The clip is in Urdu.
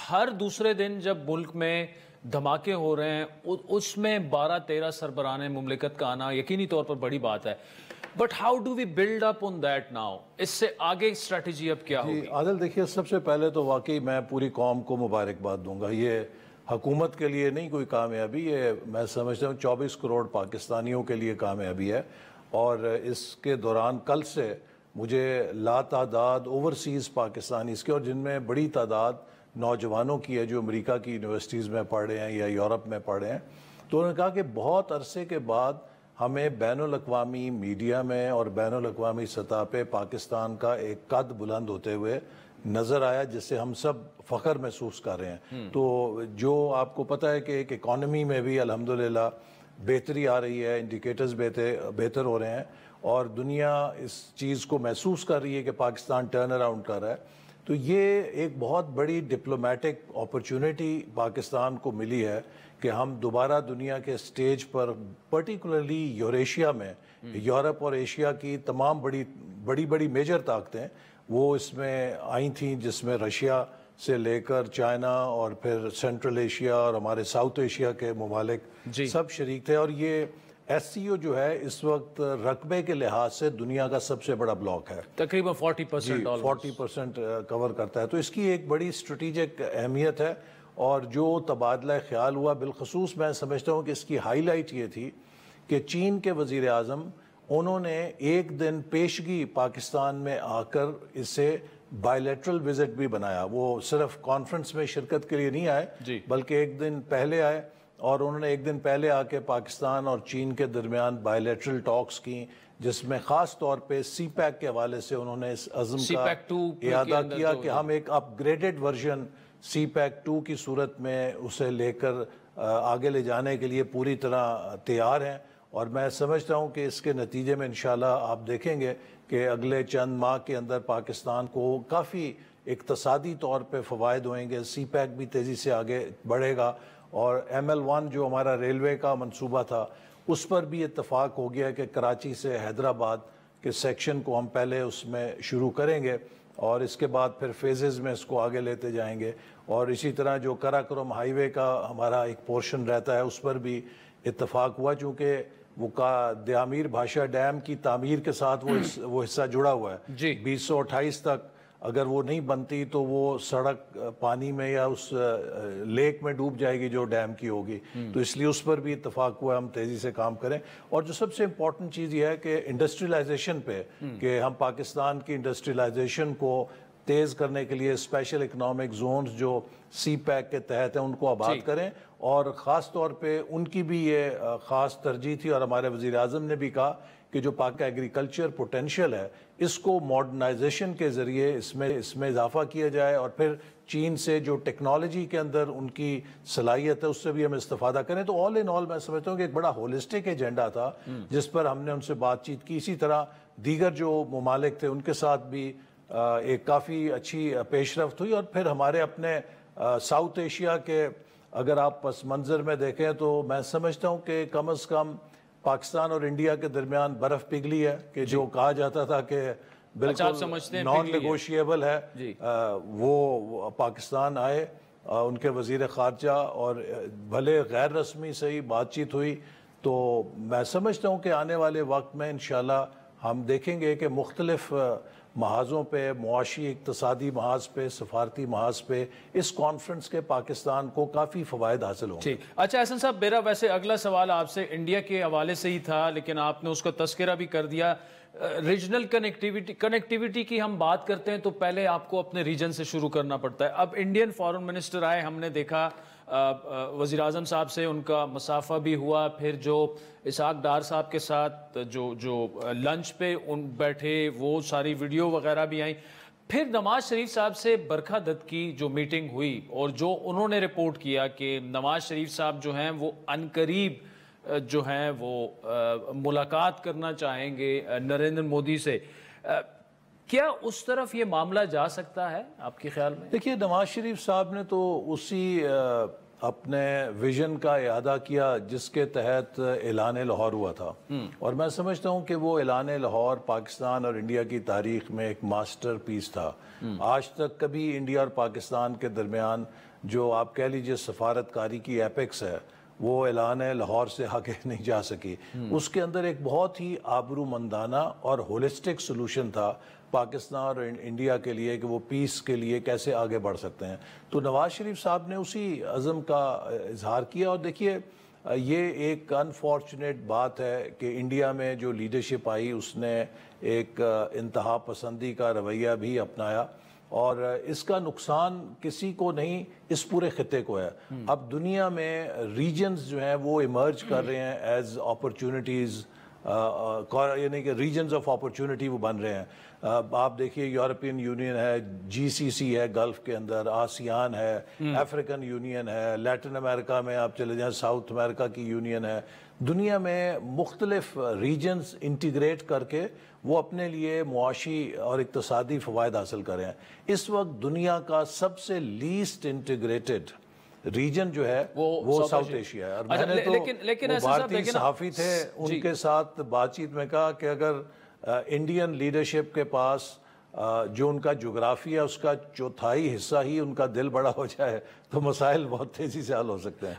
ہر دوسرے دن جب ملک میں دھماکے ہو رہے ہیں اس میں 12-13 سربراہان مملکت کا آنا یقینی طور پر بڑی بات ہے. But how do we build up on that now? اس سے آگے اسٹریٹجی اب کیا ہوگی؟ عادل دیکھیے، سب سے پہلے تو واقعی میں پوری قوم کو مبارکباد دوں گا. یہ حکومت کے لیے نہیں کوئی کامیابی، یہ میں سمجھتا ہوں 24 کروڑ پاکستانیوں کے لیے کامیابی ہے. اور اس کے دوران کل سے مجھے لاتعداد اوورسیز پاکستانیز کے، اور جن میں بڑی تعداد نوجوانوں کی ہے جو امریکہ کی یونیورسٹیز میں پڑھ رہے ہیں یا یورپ میں پڑھ رہے ہیں، تو انہوں نے کہا کہ بہت عرصے کے بعد ہمیں بین الاقوامی میڈیا میں اور بین الاقوامی سطح پہ پاکستان کا ایک قد بلند ہوتے ہوئے نظر آیا، جس سے ہم سب فخر محسوس کر رہے ہیں. تو جو آپ کو پتہ ہے کہ ایک اکانومی میں بھی الحمدللہ بہتری آ رہی ہے، انڈیکیٹرز بہتر ہو رہے ہیں، اور دنیا اس چیز کو محسوس کر رہی ہے کہ پاکستان ٹرن اراؤنڈ کر رہا ہے. تو یہ ایک بہت بڑی ڈپلومیٹک اپرچونٹی پاکستان کو ملی ہے کہ ہم دوبارہ دنیا کے سٹیج پر، پرٹیکولرلی یوریشیا میں، یورپ اور ایشیا کی تمام بڑی میجر طاقتیں وہ اس میں آئی تھیں، جس میں رشیا سے لے کر چائنا اور پھر سینٹرل ایشیا اور ہمارے ساؤتھ ایشیا کے ممالک سب شریک تھے. اور یہ ایس سی او جو ہے اس وقت رقبے کے لحاظ سے دنیا کا سب سے بڑا بلاک ہے، تقریباً 40% کور کرتا ہے. تو اس کی ایک بڑی اسٹریٹجک اہمیت ہے. اور جو تبادلہ خیال ہوا، بالخصوص میں سمجھتا ہوں کہ اس کی ہائی لائٹ یہ تھی کہ چین کے وزیر اعظم، انہوں نے ایک دن پیشگی پاکستان میں آ کر اسے بائیلیٹرل وزٹ بھی بنایا. وہ صرف کانفرنس میں شرکت کے لیے نہیں آئے بلکہ ایک دن پہلے آئے، اور انہوں نے ایک دن پہلے آ کے پاکستان اور چین کے درمیان بائیلیٹرل ٹاکس کی، جس میں خاص طور پہ سی پیک کے حوالے سے انہوں نے اس عزم کا اعادہ کیا کہ ہم ایک اپ گریڈڈ ورژن سی پیک 2 کی صورت میں اسے لے کر آگے لے جانے کے لیے پوری طرح تیار ہیں. اور میں سمجھتا ہوں کہ اس کے نتیجے میں انشاءاللہ آپ دیکھیں گے کہ اگلے چند ماہ کے اندر پاکستان کو کافی اقتصادی طور پہ فوائد ہوئیں گے. سی پیک بھی تیزی سے آگے بڑھے گا، اور ML1 جو ہمارا ریلوے کا منصوبہ تھا اس پر بھی اتفاق ہو گیا کہ کراچی سے حیدرآباد کے سیکشن کو ہم پہلے اس میں شروع کریں گے، اور اس کے بعد پھر فیزز میں اس کو آگے لیتے جائیں گے. اور اسی طرح جو کراکرم ہائی وے کا ہمارا ایک پورشن رہتا ہے اس پر بھی اتفاق ہوا، چونکہ وہ دیامیر بھاشا ڈیم کی تعمیر کے ساتھ وہ حصہ جڑا ہوا ہے. 2028 تک اگر وہ نہیں بنتی تو وہ سڑک پانی میں یا اس لیک میں ڈوب جائے گی جو ڈیم کی ہوگی. تو اس لیے اس پر بھی اتفاق ہوا ہم تیزی سے کام کریں. اور جو سب سے امپورٹنٹ چیز یہ ہے کہ انڈسٹریلائزیشن پہ، کہ ہم پاکستان کی انڈسٹریلائزیشن کو تیز کرنے کے لیے اسپیشل اکنامک زونز جو سی پیک کے تحت ہیں ان کو آباد کریں. اور خاص طور پہ ان کی بھی یہ خاص ترجیح تھی، اور ہمارے وزیر اعظم نے بھی کہا کہ جو پاک ایگریکلچر پوٹینشیل ہے اس کو ماڈرنائزیشن کے ذریعے اس میں اضافہ کیا جائے، اور پھر چین سے جو ٹیکنالوجی کے اندر ان کی صلاحیت ہے اس سے بھی ہم استفادہ کریں. تو آل ان آل میں سمجھتا ہوں کہ ایک بڑا ہولسٹک ایجنڈا تھا جس پر ہم نے ان سے بات چیت کی. اسی طرح دیگر جو ممالک تھے ان کے ساتھ بھی ایک کافی اچھی پیش رفت ہوئی. اور پھر ہمارے اپنے ساؤتھ ایشیا کے اگر آپ پس منظر میں دیکھیں تو میں سمجھتا ہوں کہ کم از کم پاکستان اور انڈیا کے درمیان برف پگھلی ہے، کہ جو کہا جاتا تھا کہ بالکل نان نیگوشیبل ہے، وہ پاکستان آئے، ان کے وزیر خارجہ، اور بھلے غیر رسمی سے ہی بات چیت ہوئی. تو میں سمجھتا ہوں کہ آنے والے وقت میں انشاءاللہ ہم دیکھیں گے کہ مختلف محاذوں پہ، معاشی اقتصادی محاذ پہ، سفارتی محاذ پہ اس کانفرنس کے پاکستان کو کافی فوائد حاصل ہوں گے. اچھا احسن صاحب، میرا ویسے اگلا سوال آپ سے انڈیا کے حوالے سے ہی تھا، لیکن آپ نے اس کا تذکرہ بھی کر دیا. ریجنل کنیکٹیویٹی کی ہم بات کرتے ہیں تو پہلے آپ کو اپنے ریجن سے شروع کرنا پڑتا ہے. اب انڈین فارن منسٹر آئے، ہم نے دیکھا وزیر اعظم صاحب سے ان کا مصافحہ بھی ہوا، پھر جو اسحاق ڈار صاحب کے ساتھ جو لنچ پہ بیٹھے وہ ساری ویڈیو وغیرہ بھی آئیں. پھر نواز شریف صاحب سے برکھا دت کی جو میٹنگ ہوئی، اور جو انہوں نے رپورٹ کیا کہ نواز شریف صاحب جو ہیں وہ عنقریب جو ہیں وہ ملاقات کرنا چاہیں گے نریندر مودی سے. کیا اس طرف یہ معاملہ جا سکتا ہے آپ کے خیال میں؟ دیکھیے، نواز شریف صاحب نے تو اسی اپنے ویژن کا اعادہ کیا جس کے تحت اعلان لاہور ہوا تھا، اور میں سمجھتا ہوں کہ وہ اعلان لاہور پاکستان اور انڈیا کی تاریخ میں ایک ماسٹر پیس تھا۔ آج تک کبھی انڈیا اور پاکستان کے درمیان جو آپ کہہ لیجئے سفارتکاری کی ایپکس ہے وہ اعلان لاہور سے آگے نہیں جا سکی۔ اس کے اندر ایک بہت ہی آبرومندانہ اور ہولسٹک سلوشن تھا پاکستان اور انڈیا کے لیے کہ وہ پیس کے لیے کیسے آگے بڑھ سکتے ہیں۔ تو نواز شریف صاحب نے اسی عزم کا اظہار کیا، اور دیکھیے یہ ایک انفارچونیٹ بات ہے کہ انڈیا میں جو لیڈرشپ آئی اس نے ایک انتہا پسندی کا رویہ بھی اپنایا، اور اس کا نقصان کسی کو نہیں، اس پورے خطے کو ہے۔ اب دنیا میں ریجنز جو ہیں وہ ایمرج کر رہے ہیں ایز اپرچونٹیز، یعنی کہ ریجنز آف اپرچونٹی وہ بن رہے ہیں۔ آپ دیکھیے یورپین یونین ہے، جی سی سی ہے گلف کے اندر، آسیان ہے، افریقن یونین ہے، لیٹن امریکہ میں آپ چلے جائیں ساؤتھ امریکہ کی یونین ہے۔ دنیا میں مختلف ریجنز انٹیگریٹ کر کے وہ اپنے لیے معاشی اور اقتصادی فوائد حاصل کر رہے ہیں۔ اس وقت دنیا کا سب سے لیسٹ انٹیگریٹڈ ریجن جو ہے وہ ساؤتھ ایشیا ہے، اور میں نے تو بھارتی صحافی تھے ان کے ساتھ بات چیت میں کہا کہ اگر انڈین لیڈرشپ کے پاس جو ان کا جغرافیہ اس کا چوتھائی حصہ ہی ان کا دل بڑا ہو جائے تو مسائل بہت تیزی سے حل ہو سکتے ہیں۔